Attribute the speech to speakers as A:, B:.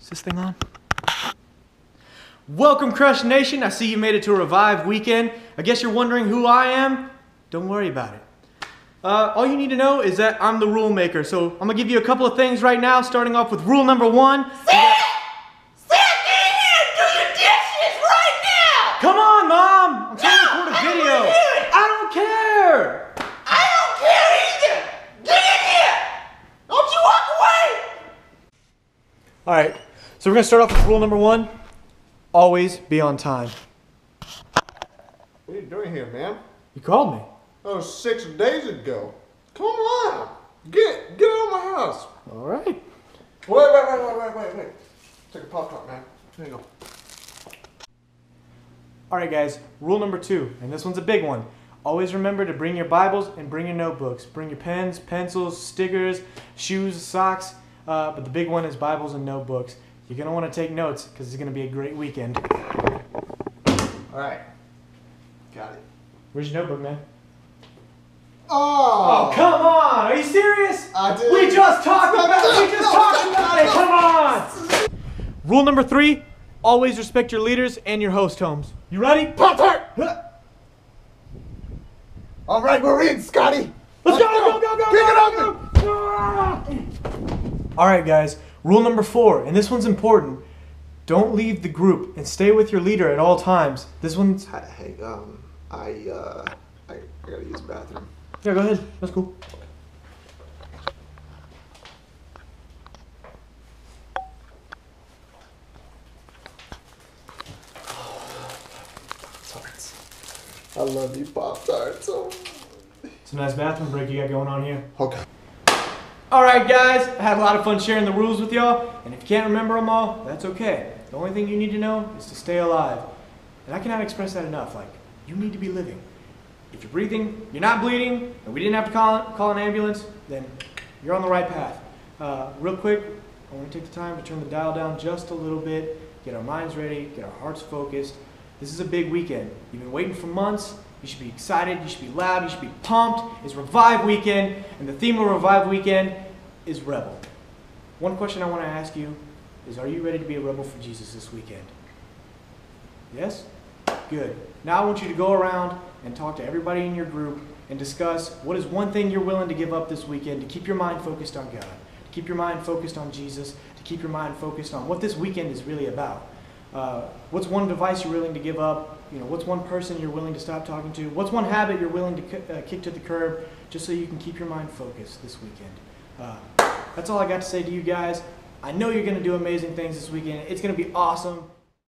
A: Is this thing on? Welcome, Crush Nation. I see you made it to a Revive weekend. I guess you're wondering who I am. Don't worry about it. All you need to know is that I'm the rule maker. So I'm gonna give you a couple of things right now, starting off with rule number 1.
B: Sam, get in here and do your dishes right now!
A: Come on, Mom! I'm trying to record a video.
B: I wanna hear it.
A: I don't care!
B: I don't care either! Get in here! Don't you walk away!
A: Alright, so we're gonna start off with rule number 1. Always be on time.
C: What are you doing here, man?
A: You called me.
C: That was 6 days ago. Come on! Get out of my house!
A: Alright.
C: Wait. Take a Pop-Tart, man. There you go.
A: Alright guys, rule number 2, and this one's a big one. Always remember to bring your Bibles and bring your notebooks. Bring your pens, pencils, stickers, shoes, socks, but the big one is Bibles and notebooks. You're going to want to take notes because it's going to be a great weekend.
C: Alright. Got it.
A: Where's your notebook, man?
C: Oh!
A: Oh, come on! Are you serious?
C: I did.
A: We just talked about it! We just talked about it! Come on! Rule number 3, always respect your leaders and your host homes. You ready?
C: Pop-Tart! Alright, we're in, Scotty!
A: Let's go!
C: Pick it open!
A: Alright guys, rule number 4, and this one's important. Don't leave the group and stay with your leader at all times. This one's...
C: Hey, I gotta use the bathroom.
A: Yeah, go ahead. That's cool.
C: Pop-Tarts. I love you, Pop-Tarts. Oh.
A: It's a nice bathroom break you got going on here.
C: Okay.
A: Alright guys, I had a lot of fun sharing the rules with y'all, and if you can't remember them all, that's okay. The only thing you need to know is to stay alive. And I cannot express that enough, like, you need to be living. If you're breathing, you're not bleeding, and we didn't have to call an ambulance, then you're on the right path. Real quick, I want to take the time to turn the dial down just a little bit, get our minds ready, get our hearts focused. This is a big weekend. You've been waiting for months. You should be excited, you should be loud, you should be pumped. It's Revive Weekend, and the theme of Revive Weekend is Rebel. One question I want to ask you is, are you ready to be a rebel for Jesus this weekend? Yes? Good. Now I want you to go around and talk to everybody in your group and discuss what is one thing you're willing to give up this weekend to keep your mind focused on God, to keep your mind focused on Jesus, to keep your mind focused on what this weekend is really about. What's one device you're willing to give up? You know, what's one person you're willing to stop talking to? What's one habit you're willing to kick to the curb just so you can keep your mind focused this weekend? That's all I got to say to you guys. I know you're going to do amazing things this weekend. It's going to be awesome.